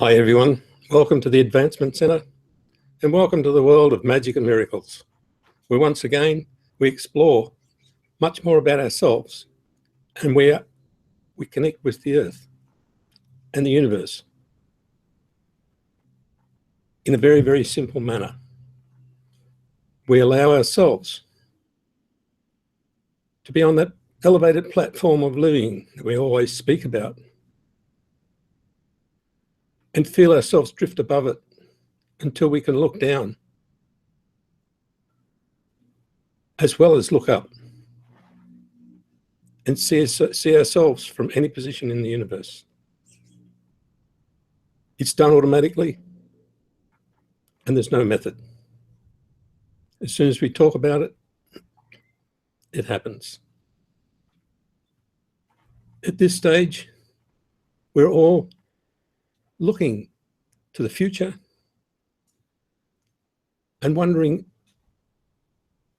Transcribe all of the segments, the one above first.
Hi everyone, welcome to the Advancement Centre and welcome to the world of magic and miracles, where once again we explore much more about ourselves and where we connect with the earth and the universe in a very, very simple manner. We allow ourselves to be on that elevated platform of living that we always speak about and feel ourselves drift above it until we can look down as well as look up and see ourselves from any position in the universe. It's done automatically and there's no method. As soon as we talk about it, it happens. At this stage, we're all looking to the future and wondering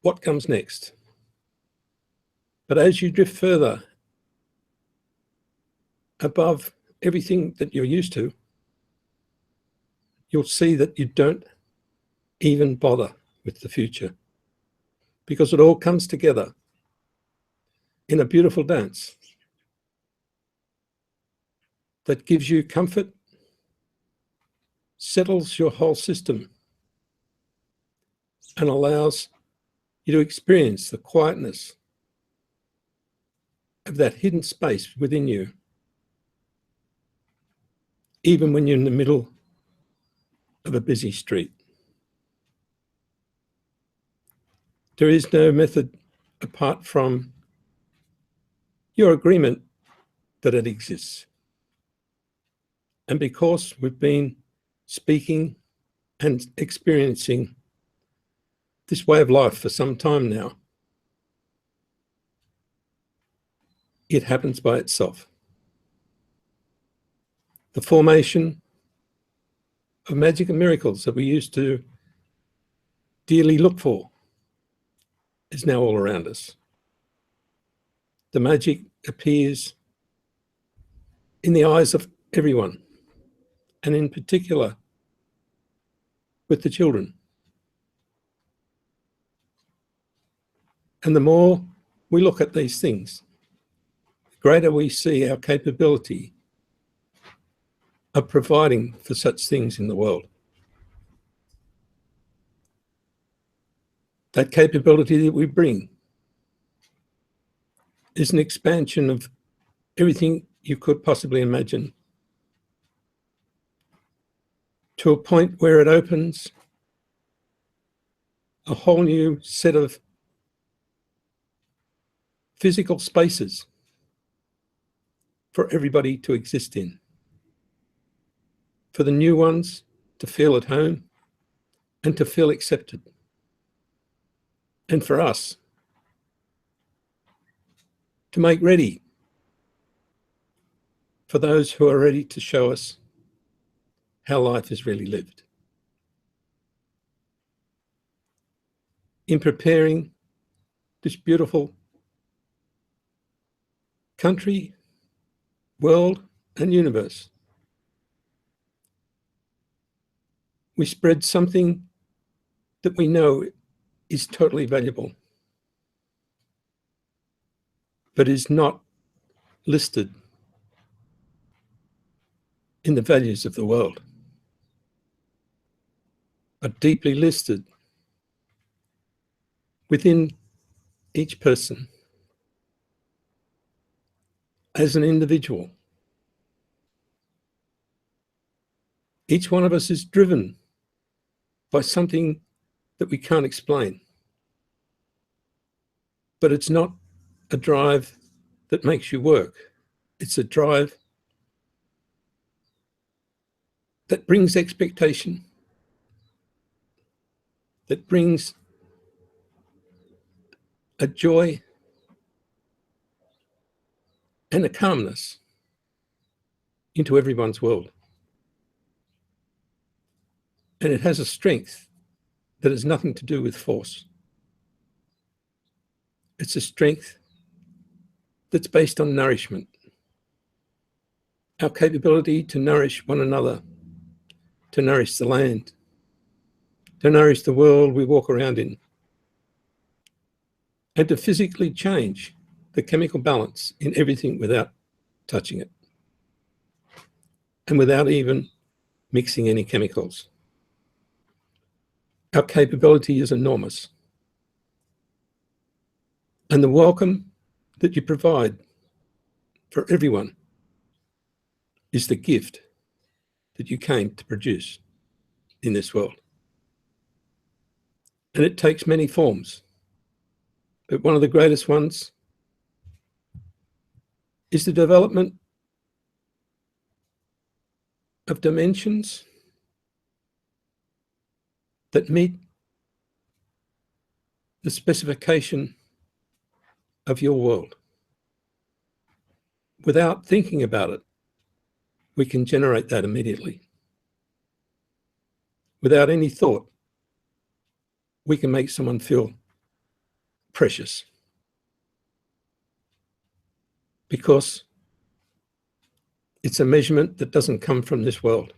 what comes next. But as you drift further above everything that you're used to, you'll see that you don't even bother with the future because it all comes together in a beautiful dance that gives you comfort, settles your whole system, and allows you to experience the quietness of that hidden space within you, even when you're in the middle of a busy street. There is no method apart from your agreement that it exists. And because we've been speaking and experiencing this way of life for some time now, it happens by itself. The formation of magic and miracles that we used to dearly look for is now all around us. The magic appears in the eyes of everyone, and in particular with the children. And the more we look at these things, the greater we see our capability of providing for such things in the world. That capability that we bring is an expansion of everything you could possibly imagine, to a point where it opens a whole new set of physical spaces for everybody to exist in, for the new ones to feel at home and to feel accepted, and for us to make ready for those who are ready to show us how life is really lived. In preparing this beautiful country, world, and universe, we spread something that we know is totally valuable, but is not listed in the values of the world, but deeply listed within each person as an individual. Each one of us is driven by something that we can't explain, but it's not a drive that makes you work. It's a drive that brings expectation, that brings a joy and a calmness into everyone's world. And it has a strength that has nothing to do with force. It's a strength that's based on nourishment, our capability to nourish one another to nourish the land, to nourish the world we walk around in, and to physically change the chemical balance in everything without touching it and without even mixing any chemicals. Our capability is enormous. And the welcome that you provide for everyone is the gift that you came to produce in this world. And it takes many forms, but one of the greatest ones is the development of dimensions that meet the specification of your world. Without thinking about it, we can generate that immediately. Without any thought, we can make someone feel precious. Because it's a measurement that doesn't come from this world,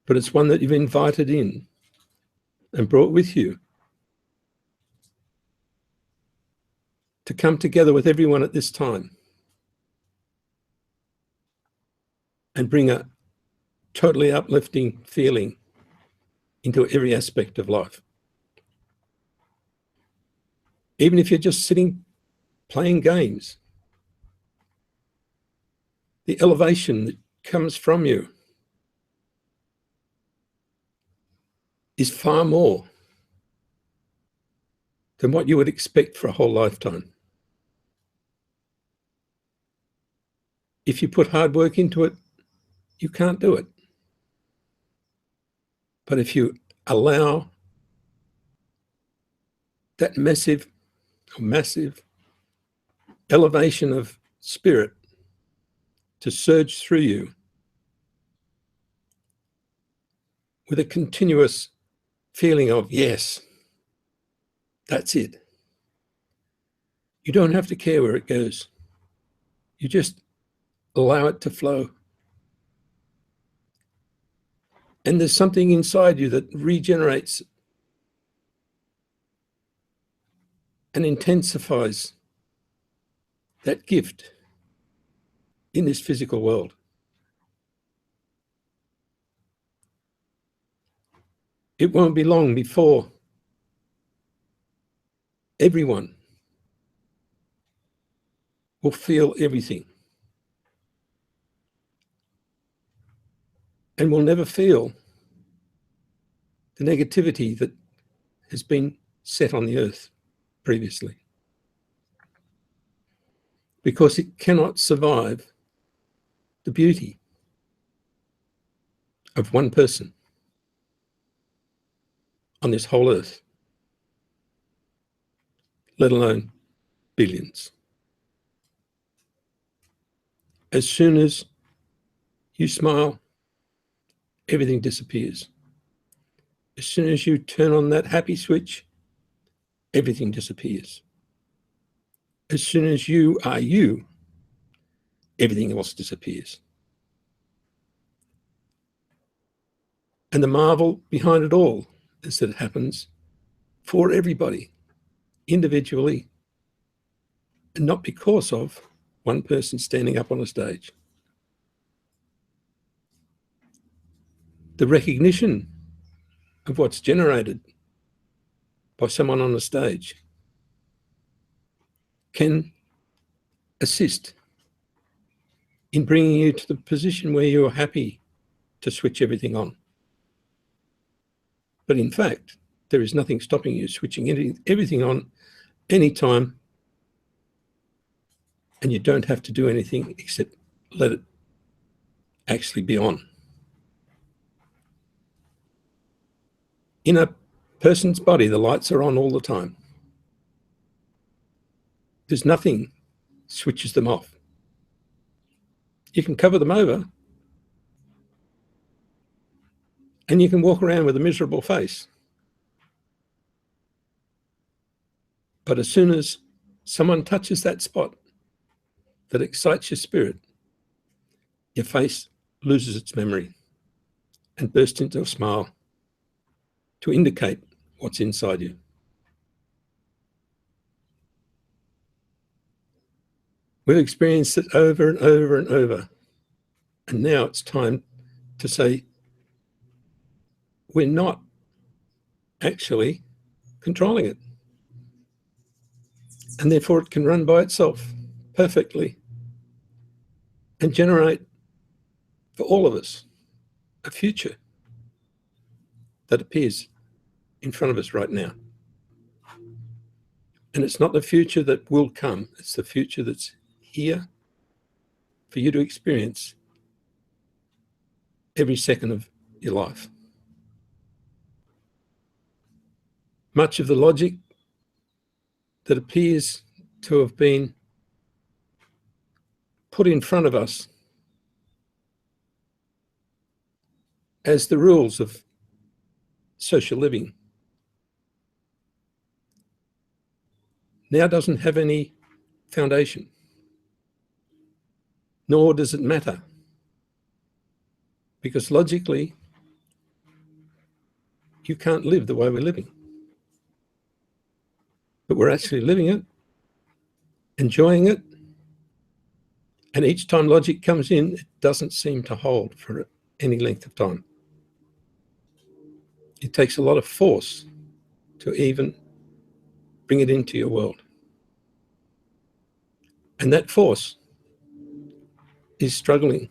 but it's one that you've invited in and brought with you to come together with everyone at this time and bring a totally uplifting feeling into every aspect of life. Even if you're just sitting playing games, the elevation that comes from you is far more than what you would expect for a whole lifetime. If you put hard work into it, you can't do it. But if you allow that massive elevation of spirit to surge through you with a continuous feeling of, yes, that's it. You don't have to care where it goes. You just allow it to flow. And there's something inside you that regenerates and intensifies that gift in this physical world. It won't be long before everyone will feel everything and will never feel the negativity that has been set on the earth previously, because it cannot survive the beauty of one person on this whole earth, let alone billions. As soon as you smile, everything disappears. As soon as you turn on that happy switch, everything disappears. As soon as you are you, everything else disappears. And the marvel behind it all is that it happens for everybody, individually, and not because of one person standing up on a stage. The recognition of what's generated by someone on the stage can assist in bringing you to the position where you're happy to switch everything on. But in fact, there is nothing stopping you switching everything on anytime, and you don't have to do anything except let it actually be on. In a person's body, the lights are on all the time. There's nothing switches them off. You can cover them over and you can walk around with a miserable face. But as soon as someone touches that spot that excites your spirit, your face loses its memory and burst into a smile to indicate what's inside you. We've experienced it over and over and over. And now it's time to say, we're not actually controlling it. And therefore it can run by itself perfectly and generate for all of us a future that appears in front of us right now. And it's not the future that will come, it's the future that's here for you to experience every second of your life. Much of the logic that appears to have been put in front of us as the rules of social living now doesn't have any foundation, nor does it matter, because logically you can't live the way we're living. But we're actually living it, enjoying it, and each time logic comes in, it doesn't seem to hold for any length of time. It takes a lot of force to even bring it into your world. And that force is struggling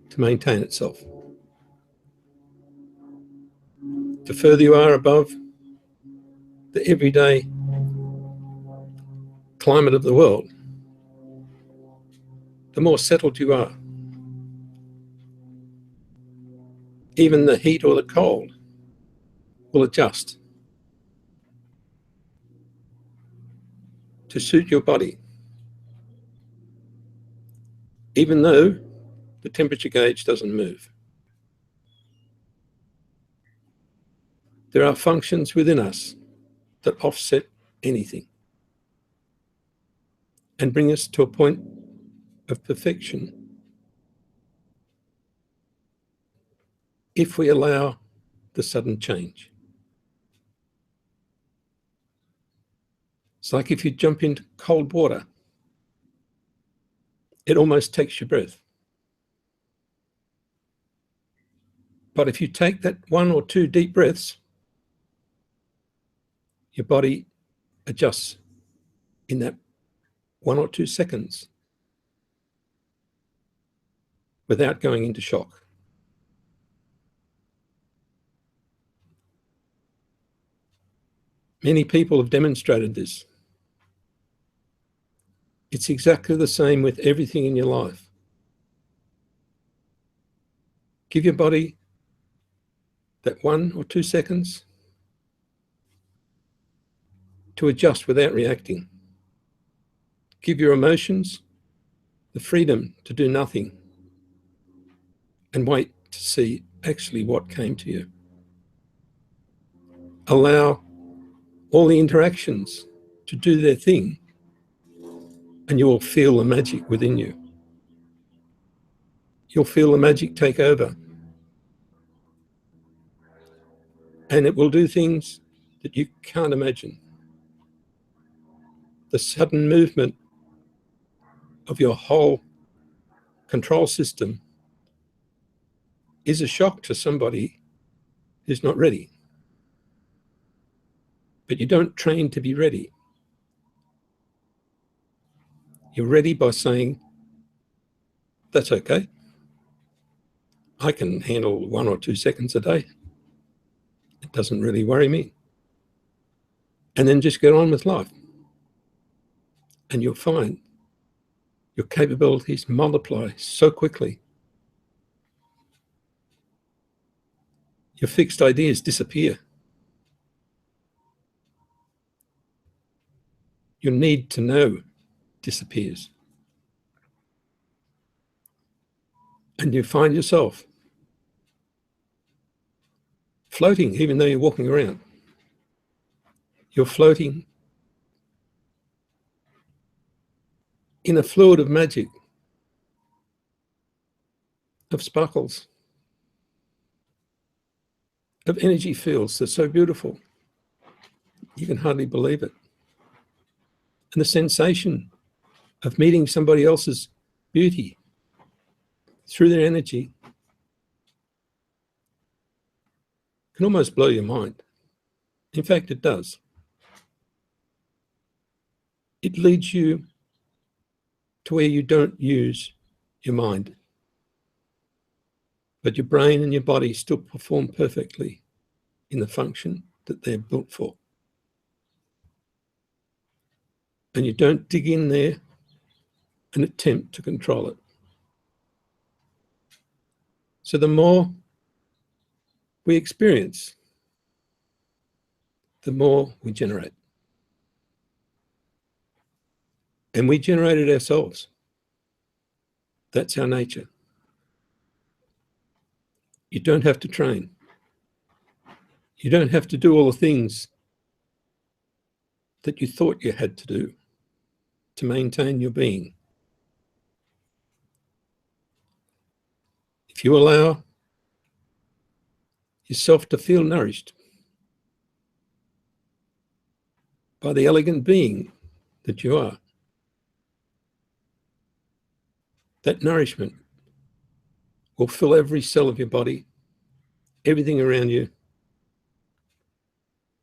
to maintain itself. The further you are above the everyday climate of the world, the more settled you are. Even the heat or the cold will adjust to suit your body, even though the temperature gauge doesn't move. There are functions within us that offset anything and bring us to a point of perfection if we allow the sudden change. It's like if you jump into cold water, it almost takes your breath. But if you take that 1 or 2 deep breaths, your body adjusts in that 1 or 2 seconds without going into shock. Many people have demonstrated this. It's exactly the same with everything in your life. Give your body that 1 or 2 seconds to adjust without reacting. Give your emotions the freedom to do nothing and wait to see actually what came to you. Allow all the interactions to do their thing, and you will feel the magic within you. You'll feel the magic take over, and it will do things that you can't imagine. The sudden movement of your whole control system is a shock to somebody who's not ready. But you don't train to be ready. You're ready by saying, that's okay. I can handle 1 or 2 seconds a day. It doesn't really worry me. And then just get on with life. And you'll find your capabilities multiply so quickly. Your fixed ideas disappear. Your need to know disappears. And you find yourself floating, even though you're walking around. You're floating in a fluid of magic, of sparkles, of energy fields that's so beautiful, you can hardly believe it. And the sensation of meeting somebody else's beauty through their energy can almost blow your mind. In fact, it does. It leads you to where you don't use your mind, but your brain and your body still perform perfectly in the function that they're built for. And you don't dig in there and attempt to control it. So the more we experience, the more we generate. And we generate it ourselves. That's our nature. You don't have to train. You don't have to do all the things that you thought you had to do to maintain your being. If you allow yourself to feel nourished by the elegant being that you are, that nourishment will fill every cell of your body, everything around you,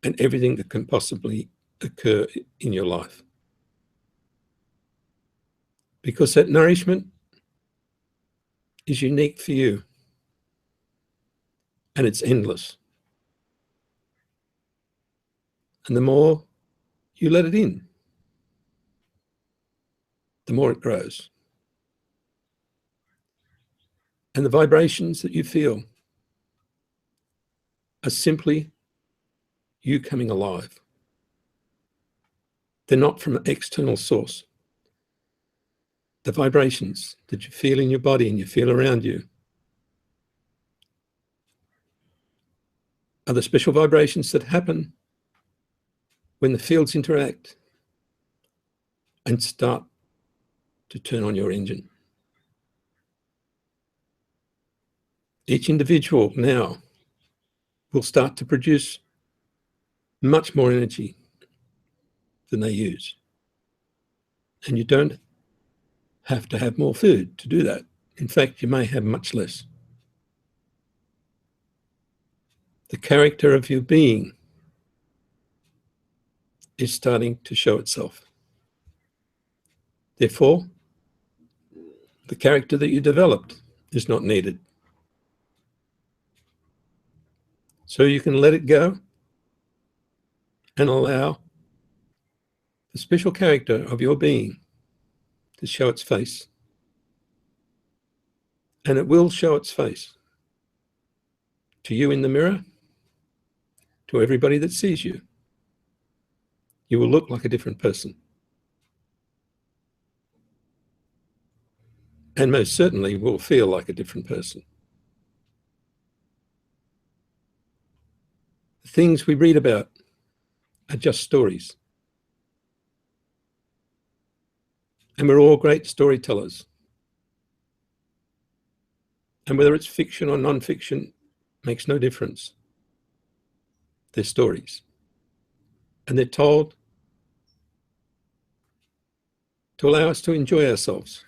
and everything that can possibly occur in your life. Because that nourishment is unique for you, and it's endless. And the more you let it in, the more it grows. And the vibrations that you feel are simply you coming alive. They're not from an external source. The vibrations that you feel in your body and you feel around you are the special vibrations that happen when the fields interact and start to turn on your engine. Each individual now will start to produce much more energy than they use. And you don't have to have more food to do that. In fact, you may have much less. The character of your being is starting to show itself. Therefore, the character that you developed is not needed. So you can let it go and allow the special character of your being to show its face. And it will show its face to you in the mirror, to everybody that sees you. You will look like a different person. And most certainly will feel like a different person. The things we read about are just stories. And we're all great storytellers. And whether it's fiction or non-fiction makes no difference. They're stories. And they're told to allow us to enjoy ourselves,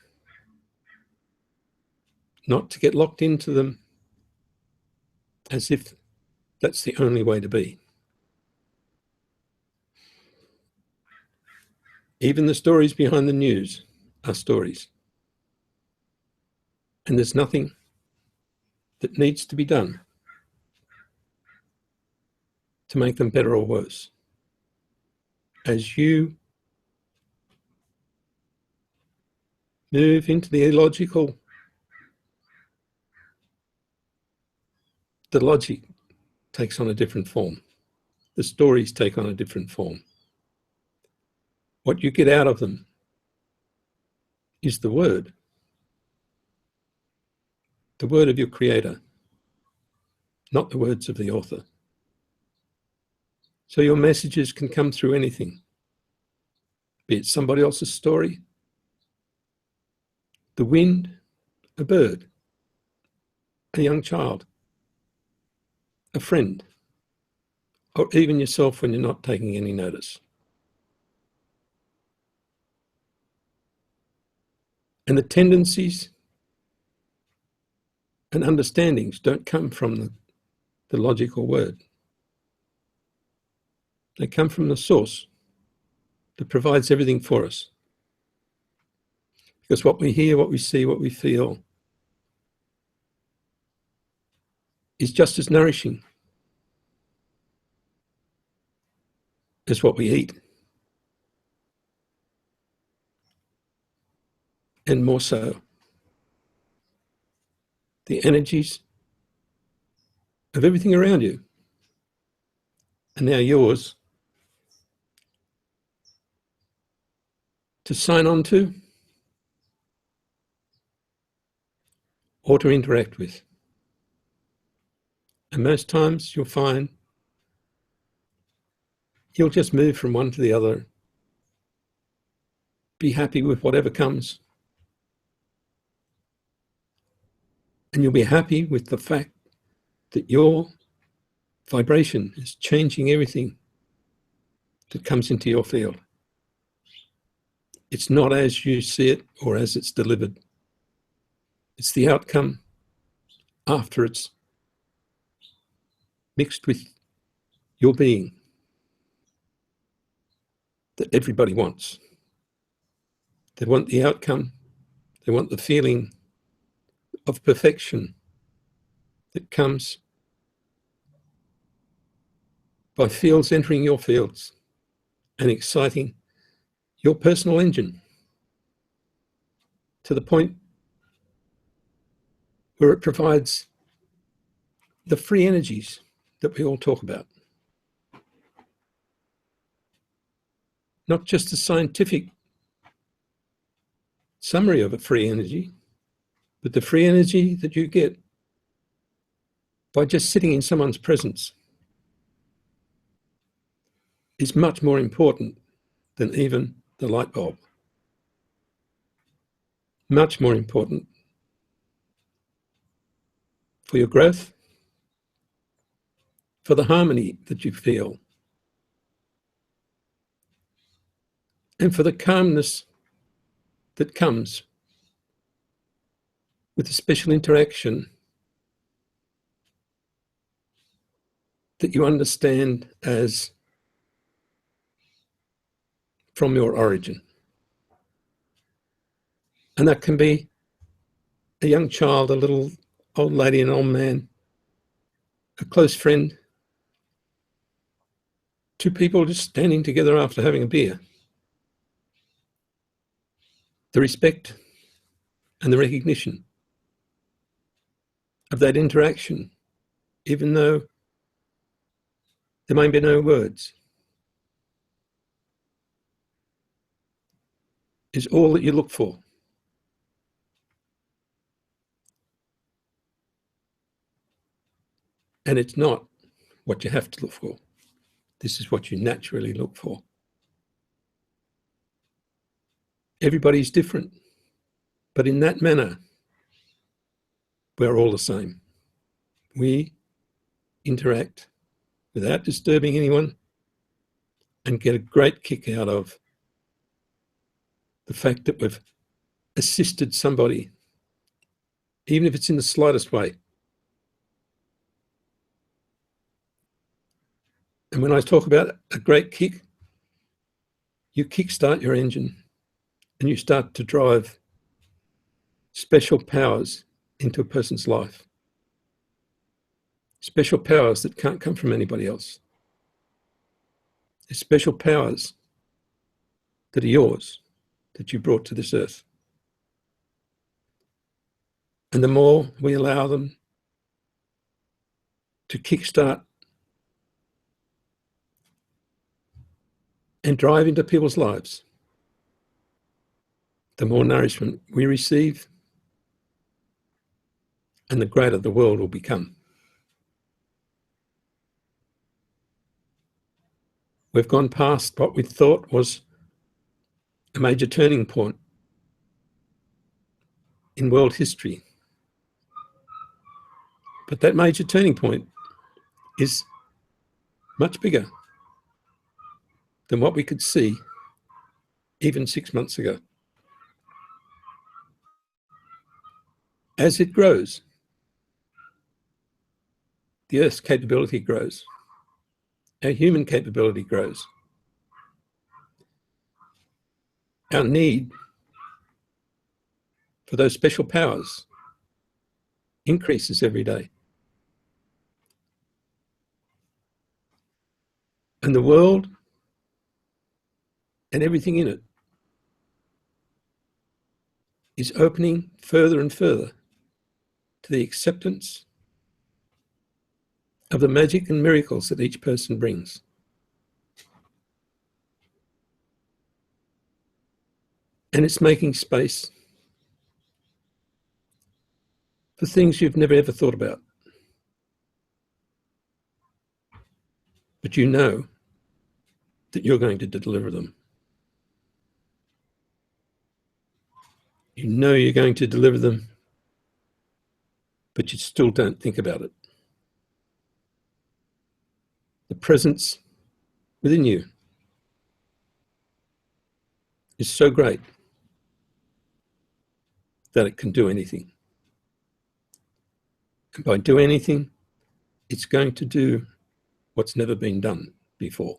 not to get locked into them as if that's the only way to be. Even the stories behind the news are stories. And there's nothing that needs to be done to make them better or worse. As you move into the illogical, the logic takes on a different form. The stories take on a different form. What you get out of them is the word of your creator, not the words of the author. So your messages can come through anything, be it somebody else's story, the wind, a bird, a young child, a friend, or even yourself when you're not taking any notice. And the tendencies and understandings don't come from the logical word. They come from the source that provides everything for us. Because what we hear, what we see, what we feel is just as nourishing as what we eat. And more so, the energies of everything around you are now yours to sign on to or to interact with. And most times you'll find you'll just move from one to the other, be happy with whatever comes, and you'll be happy with the fact that your vibration is changing everything that comes into your field. It's not as you see it or as it's delivered. It's the outcome after it's mixed with your being that everybody wants. They want the outcome. They want the feeling of perfection that comes by fields entering your fields and exciting your personal engine to the point where it provides the free energies that we all talk about. Not just a scientific summary of a free energy, but the free energy that you get by just sitting in someone's presence is much more important than even the light bulb. Much more important for your growth, for the harmony that you feel, and for the calmness that comes with a special interaction that you understand as from your origin. And that can be a young child, a little old lady, an old man, a close friend, two people just standing together after having a beer. The respect and the recognition of that interaction, even though there may be no words, is all that you look for. And it's not what you have to look for. This is what you naturally look for. Everybody's different, but in that manner, we're all the same. We interact without disturbing anyone and get a great kick out of the fact that we've assisted somebody, even if it's in the slightest way. And when I talk about a great kick, you kickstart your engine and you start to drive special powers into a person's life. Special powers that can't come from anybody else. There's special powers that are yours, that you brought to this earth. And the more we allow them to kickstart and drive into people's lives, the more nourishment we receive and the greater the world will become. We've gone past what we thought was a major turning point in world history. But that major turning point is much bigger than what we could see even 6 months ago. As it grows, the Earth's capability grows. Our human capability grows. Our need for those special powers increases every day. And the world and everything in it is opening further and further to the acceptance of the magic and miracles that each person brings. And it's making space for things you've never ever thought about. But you know that you're going to deliver them. You know you're going to deliver them, but you still don't think about it. The presence within you is so great that it can do anything. And by do anything, it's going to do what's never been done before.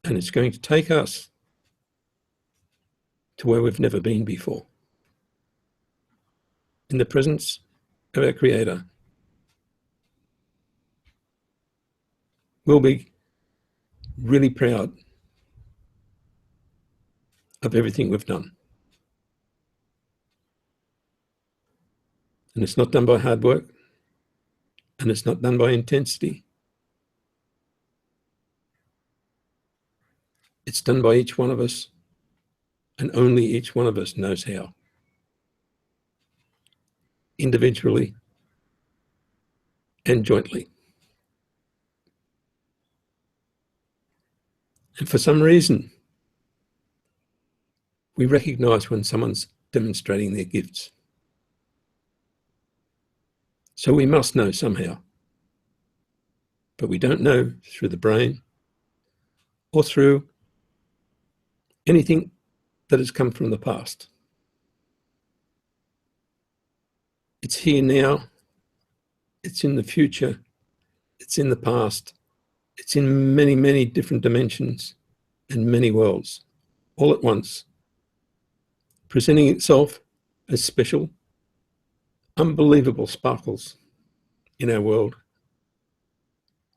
And it's going to take us to where we've never been before. In the presence of our Creator, we'll be really proud of everything we've done. And it's not done by hard work, and it's not done by intensity. It's done by each one of us, and only each one of us knows how. Individually and jointly. And for some reason, we recognize when someone's demonstrating their gifts. So we must know somehow. But we don't know through the brain or through anything that has come from the past. It's here now, it's in the future, it's in the past, it's in many, many different dimensions and many worlds, all at once, presenting itself as special, unbelievable sparkles in our world,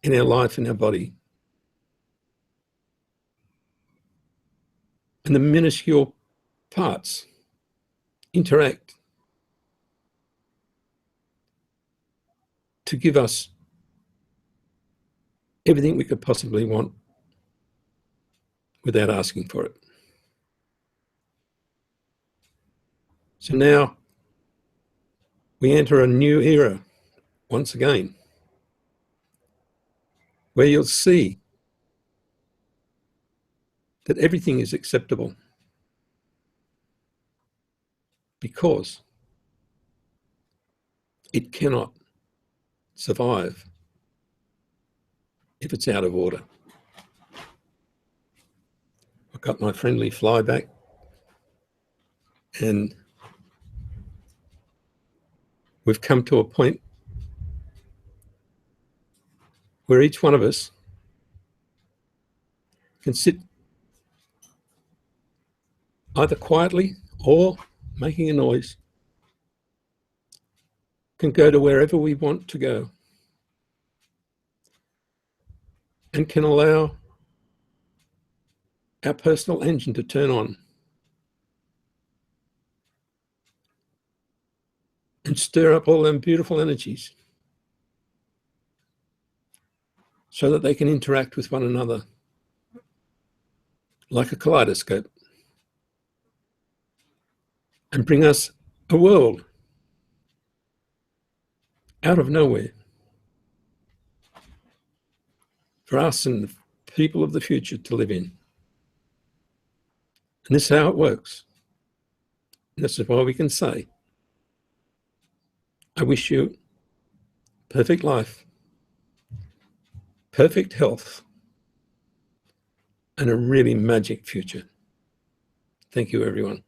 in our life, in our body. And the minuscule parts interact to give us everything we could possibly want without asking for it. So now we enter a new era once again, where you'll see that everything is acceptable because it cannot survive if it's out of order. I've got my friendly flyback, and we've come to a point where each one of us can sit either quietly or making a noise, can go to wherever we want to go, and can allow our personal engine to turn on and stir up all them beautiful energies so that they can interact with one another like a kaleidoscope and bring us a world out of nowhere for us and the people of the future to live in. And this is how it works. And this is why we can say, I wish you perfect life perfect health, and a really magic future. Thank you, everyone.